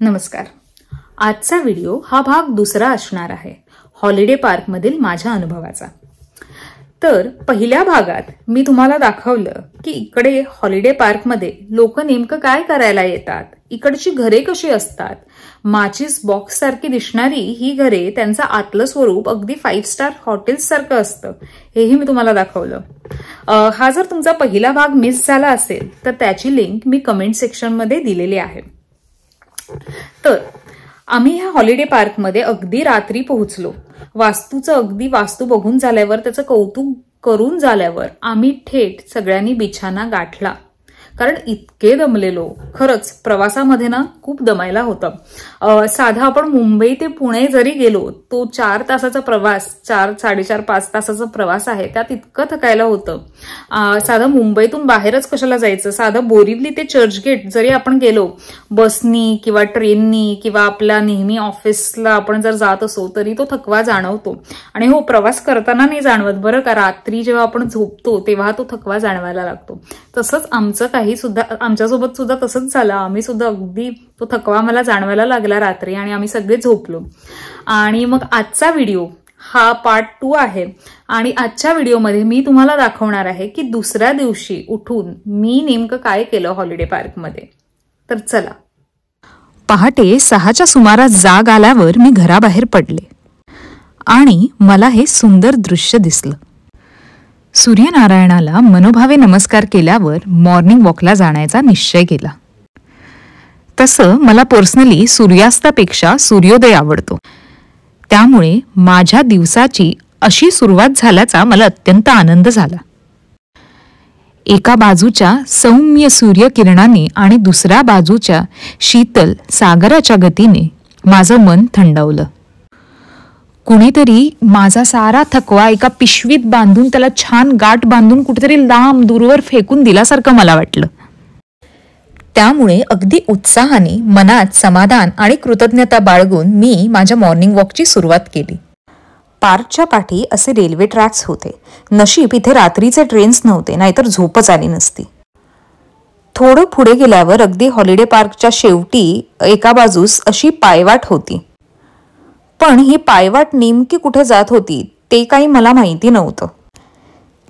नमस्कार. आजचा व्हिडिओ हा भाग दुसरा असणार आहे हॉलिडे पार्कमधील माझ्या अनुभवाचा. तर पहिल्या भागात मी तुम्हाला दाखवलं की इकडे हॉलिडे पार्कमध्ये लोक नेमकं काय करायला येतात, इकडची घरे कशी असतात. माचीस बॉक्स सारखी दिसणारी ही घरे त्यांचं आतलं स्वरूप अगदी 5 स्टार हॉटेल्स सारखं असतं, हेही मी तुम्हाला दाखवलं. हा जर तुमचा पहिला भाग मिस झाला असेल तर त्याची लिंक मी कमेंट सेक्शनमध्ये दिलेली आहे. तर आम्ही ह्या हॉलिडे पार्कमध्ये अगदी रात्री पोहोचलो. वास्तू बघून झाल्यावर त्याचं कौतुक करून झाल्यावर आम्ही थेट सगळ्यांनी बिछाना गाठला, कारण इतके दमलेलो. खरंच प्रवासामध्ये ना खूप दमायला होतं. साधा आपण मुंबई ते पुणे जरी गेलो तो 4 तासाचा प्रवास, 4-4.5-5 तासाचा प्रवास आहे, त्यात इतकं थकायला होतं. साधा मुंबईतून बाहेरच कशाला जायचं, साधा बोरिवली ते चर्चगेट जरी आपण गेलो बसनी किंवा ट्रेननी किंवा आपल्या नेहमी ऑफिसला आपण जर जात असो तरी तो थकवा जाणवतो. आणि हो, प्रवास करताना नाही जाणवत बरं का, रात्री जेव्हा आपण झोपतो तेव्हा तो थकवा जाणवायला लागतो. तसंच आमच्यासोबत सुद्धा तसंच झालं. आम्ही सुद्धा अगदी तो थकवा मला जाणवायला लागला रात्री आणि आम्ही सगळे झोपलो. आणि मग आजचा व्हिडिओ हा पार्ट 2 आहे आणि आजच्या व्हिडिओमध्ये मी तुम्हाला दाखवणार आहे की दुसऱ्या दिवशी उठून मी नेमकं काय केलं हॉलिडे पार्कमध्ये. तर चला. पहाटे 6च्या सुमारास जाग आल्यावर मी घराबाहेर पडले आणि मला हे सुंदर दृश्य दिसलं. सूर्यनारायणाला मनोभावे नमस्कार केल्यावर मॉर्निंग वॉकला जाण्याचा निश्चय केला. तसं मला पर्सनली सूर्यास्तापेक्षा सूर्योदय आवडतो, त्यामुळे माझ्या दिवसाची अशी सुरुवात झाल्याचा मला अत्यंत आनंद झाला. एका बाजूच्या सौम्य सूर्यकिरणाने आणि दुसऱ्या बाजूच्या शीतल सागराच्या गतीने माझं मन थंडावलं. कुणीतरी माझा सारा थकवा एका पिशवीत बांधून त्याला छान गाठ बांधून कुठेतरी लांब दूरवर फेकून दिल्यासारखं मला वाटलं. त्यामुळे अगदी उत्साहाने मनात समाधान आणि कृतज्ञता बाळगून मी माझ्या मॉर्निंग वॉकची सुरुवात केली. पार्कच्या पाठी असे रेल्वे ट्रॅक्स होते. नशीब इथे रात्रीचे ट्रेन्स नव्हते, नाहीतर झोपच आली नसती. थोडं पुढे गेल्यावर अगदी हॉलिडे पार्कच्या शेवटी एका बाजूस अशी पायवाट होती. पण ही पायवाट नेमकी कुठे जात होती ते काही मला माहिती नव्हतं.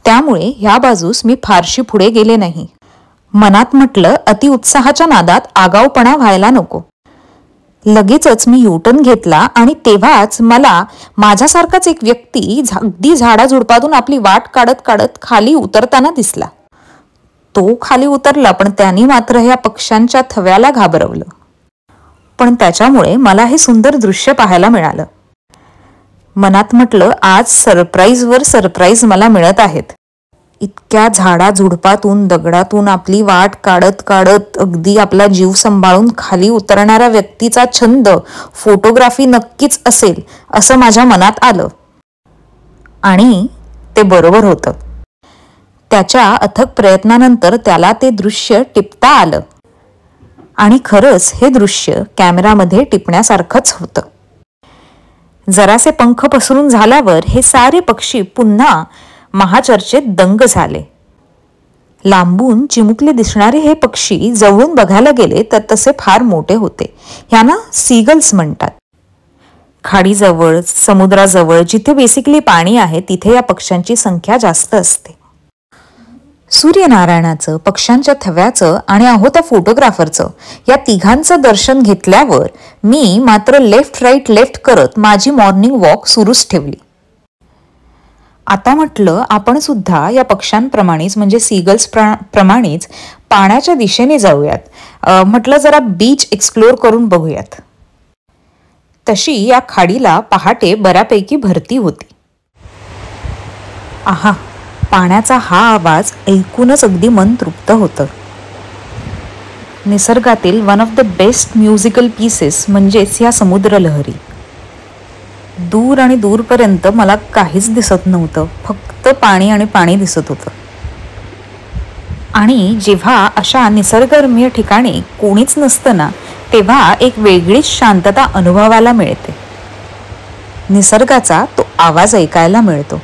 त्यामुळे ह्या बाजूस मी फारशी पुढे गेले नाही. मनात म्हटलं, अतिउत्साहाच्या नादात आगाऊपणा व्हायला नको. लगेचच मी युटर्न घेतला आणि तेव्हाच मला माझ्यासारखाच एक व्यक्ती अगदी झाडाझुडपातून आपली वाट काढत काढत खाली उतरताना दिसला. तो खाली उतरला, पण त्यांनी मात्र ह्या पक्ष्यांच्या थव्याला घाबरवलं. पण त्याच्यामुळे मला हे सुंदर दृश्य पाहायला मिळालं. मनात म्हटलं, आज सरप्राईजवर सरप्राईज मला मिळत आहेत. इतक्या झाडाझुडपातून दगडातून आपली वाट काढत काढत अगदी आपला जीव सांभाळून खाली उतरणाऱ्या व्यक्तीचा छंद फोटोग्राफी नक्कीच असेल असं माझ्या मनात आलं. आणि ते बरोबर होतं. त्याच्या अथक प्रयत्नानंतर त्याला ते दृश्य टिपता आलं. आणि खरंच हे दृश्य कॅमेरामध्ये टिपण्यासारखंच होतं. जरासे पंख पसरून झाल्यावर हे सारे पक्षी पुन्हा महाचर्चेत दंग झाले. लांबून चिमुकले दिसणारे हे पक्षी जवळून बघायला गेले तर तसे फार मोठे होते. ह्यांना सीगल्स म्हणतात. खाडीजवळ, समुद्राजवळ जिथे बेसिकली पाणी आहे तिथे या पक्ष्यांची संख्या जास्त असते. सूर्यनारायणाचं, पक्ष्यांच्या थव्याचं आणि त्या फोटोग्राफरचं या तिघांचं दर्शन घेतल्यावर मी मात्र लेफ्ट राईट करत माझी मॉर्निंग वॉक सुरूच ठेवली. आता म्हटलं, आपण सुद्धा या पक्ष्यांप्रमाणेच म्हणजे सीगल्स प्रमाणेच पाण्याच्या दिशेने जाऊयात. म्हटलं जरा बीच एक्सप्लोर करून बघूयात. तशी या खाडीला पहाटे बऱ्यापैकी भरती होती. आहा, पाण्याचा हा आवाज ऐकूनच अगदी मन तृप्त होतं. निसर्गातील one of the best musical pieces म्हणजेच या समुद्र लहरी. दूर आणि दूरपर्यंत मला काहीच दिसत नव्हतं, फक्त पाणी आणि पाणी दिसत होतं. आणि जेव्हा अशा निसर्गरम्य ठिकाणी कोणीच नसतं ना, तेव्हा एक वेगळीच शांतता अनुभवायला मिळते. निसर्गाचा तो आवाज ऐकायला मिळतो.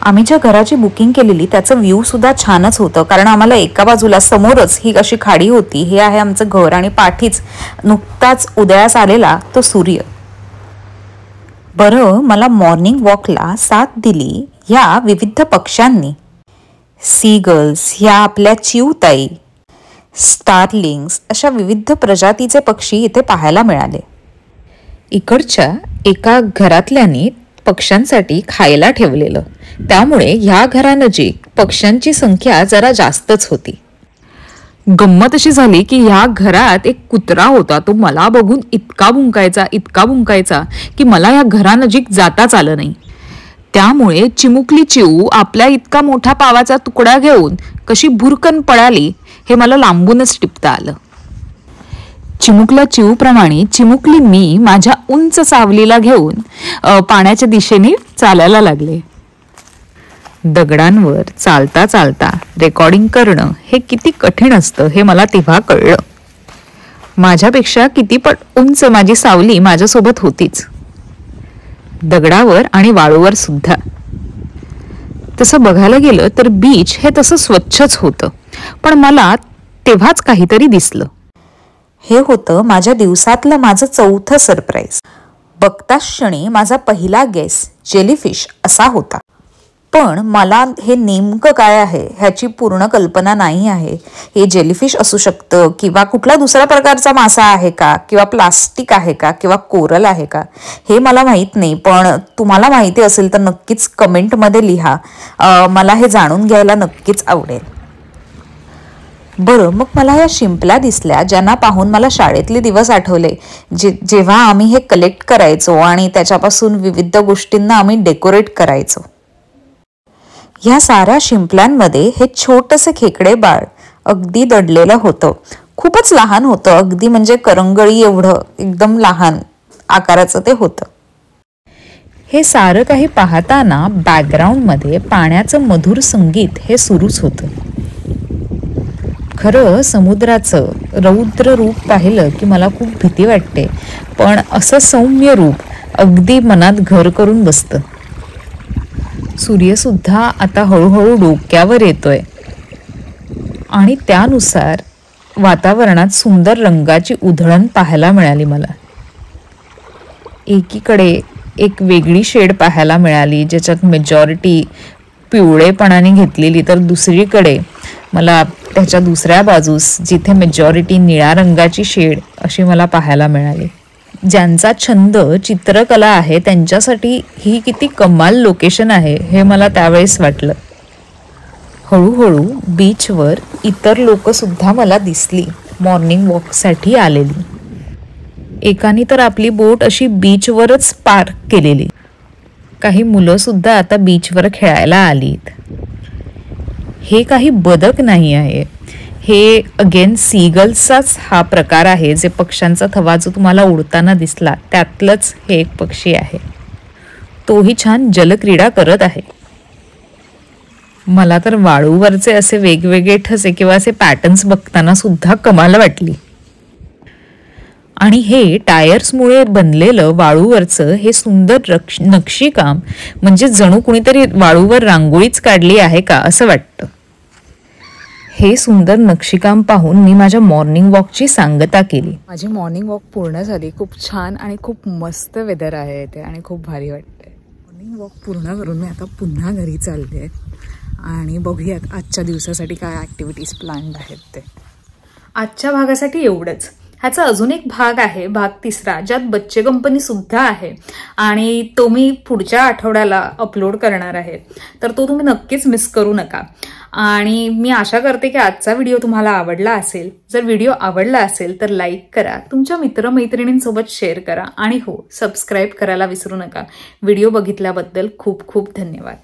आम्ही ज्या घराची बुकिंग केलेली त्याचं व्ह्यू सुद्धा छानच होतं, कारण आम्हाला एका बाजूला समोरच ही अशी खाडी होती. हे आहे आमचं घर आणि पाठीच नुकताच उदयास आलेला तो सूर्य. बरं, मला मॉर्निंग वॉकला साथ दिली ह्या विविध पक्ष्यांनी. सीगल्स, ह्या आपल्या चिवताई, स्टारलिंग्स, अशा विविध प्रजातीचे पक्षी इथे पाहायला मिळाले. इकडच्या एका घरातल्यानी पक्ष्यांसाठी खायला ठेवलेलं, त्यामुळे ह्या घरानजीक पक्ष्यांची संख्या जरा जास्तच होती. गंमत अशी झाली की ह्या घरात एक कुत्रा होता. तो मला बघून इतका भुंकायचा की मला ह्या घरानजीक जाताच आलं नाही. त्यामुळे चिमुकली चिऊ आपल्या इतका मोठा पावाचा तुकडा घेऊन कशी भुरकन पळाली हे मला लांबूनच टिपता आलं. चिमुकल्या चिऊप्रमाणे चिमुकली मी माझ्या उंच सावलीला घेऊन पाण्याच्या दिशेने चालायला लागले. दगडांवर चालता चालता रेकॉर्डिंग करणं हे किती कठीण असतं हे मला तेव्हा कळलं. माझ्यापेक्षा कितीपट उंच माझी सावली माझ्यासोबत होतीच, दगडावर आणि वाळूवर सुद्धा. तसं बघायला गेलं तर बीच हे तसं स्वच्छच होतं, पण मला तेव्हाच काहीतरी दिसलं. हे होतं माझ्या दिवसातलं माझं चौथं सरप्राईज. बघताच क्षणी माझा पहिला गेस जेलीफिश असा होता. पण मला हे नेमकं काय आहे ह्याची पूर्ण कल्पना नाही आहे. हे जेलीफिश असू शकतं किंवा कुठला दुसऱ्या प्रकारचा मासा आहे का, किंवा प्लास्टिक आहे का, किंवा कोरल आहे का, हे मला माहीत नाही. पण तुम्हाला माहिती असेल तर नक्कीच कमेंटमध्ये लिहा. मला हे जाणून घ्यायला नक्कीच आवडेल. बरं, मग मला ह्या शिंपल्या दिसल्या ज्यांना पाहून मला शाळेतले दिवस आठवले, जेव्हा आम्ही हे कलेक्ट करायचो आणि त्याच्यापासून विविध गोष्टींना आम्ही डेकोरेट करायचो. ह्या साऱ्या शिंपल्यांमध्ये हे छोटंसं खेकडे बाळ अगदी दडलेलं होतं. खूपच लहान होतं, अगदी म्हणजे करंगळी एवढं एकदम लहान आकाराचं ते होतं. हे सारं काही पाहताना बॅकग्राऊंडमध्ये पाण्याचं मधुर संगीत हे सुरूच होतं. खरं समुद्राचं रौद्र रूप पाहिलं की मला खूप भीती वाटते, पण असं सौम्य रूप अगदी मनात घर करून बसतं. सूर्यसुद्धा आता हळूहळू डोक्यावर येतोय आणि त्यानुसार वातावरणात सुंदर रंगाची उधळण पाहायला मिळाली मला. एकीकडे एक वेगळी शेड पाहायला मिळाली ज्याच्यात मेजॉरिटी पिवळेपणाने घेतलेली, तर दुसरीकडे मला त्याच्या दुसऱ्या बाजूस जिथे मेजॉरिटी निळ्या रंगाची शेड अशी मला पाहायला मिळाली. ज्यांचा छंद चित्रकला आहे त्यांच्यासाठी ही किती कमाल लोकेशन आहे हे मला त्यावेळेस वाटलं. हळूहळू बीचवर इतर लोकसुद्धा मला दिसली मॉर्निंग वॉकसाठी आलेली. एकाने तर आपली बोट अशी बीचवरच पार्क केलेली. काही मुलंसुद्धा आता बीचवर खेळायला आलीत. हे काही बदक नाही आहे, हे अगेन सीगल्सचाच हा प्रकार आहे. जे पक्ष्यांचा थवा जो तुम्हाला उडताना दिसला त्यातलंच हे एक पक्षी आहे. तोही छान जलक्रीडा करत आहे. मला तर वाळूवरचे असे वेगवेगळे ठसे किंवा असे पॅटर्न्स बघताना सुद्धा कमाल वाटली. आणि हे टायर्समुळे बनलेलं वाळूवरचं हे सुंदर नक्षीकाम म्हणजे जणू कुणीतरी वाळूवर रांगोळीच काढली आहे का असं वाटतं. हे सुंदर नक्षीकाम पाहून मी माझ्या मॉर्निंग वॉकची सांगता केली. माझी मॉर्निंग वॉक पूर्ण झाली. खूप छान आणि खूप मस्त वेदर आहे इथे आणि खूप भारी वाटतंय. मॉर्निंग वॉक पूर्ण करून मी आता पुन्हा घरी चालले आणि बघूयात आजच्या दिवसासाठी काय ॲक्टिव्हिटीज प्लॅन्ड आहेत ते. आजच्या भागासाठी एवढंच. ह्याचा अजून एक भाग आहे, भाग तिसरा, ज्यात बच्चे कंपनी सुद्धा आहे आणि तो मी पुढच्या आठवड्याला अपलोड करणार आहे. तर तो तुम्ही नक्कीच मिस करू नका. आणि मी आशा करते की आजचा व्हिडिओ तुम्हाला आवडला असेल. जर व्हिडिओ आवडला असेल तर लाईक करा, तुमच्या मित्रमैत्रिणींसोबत शेअर करा आणि हो, सबस्क्राईब करायला विसरू नका. व्हिडिओ बघितल्याबद्दल खूप खूप धन्यवाद.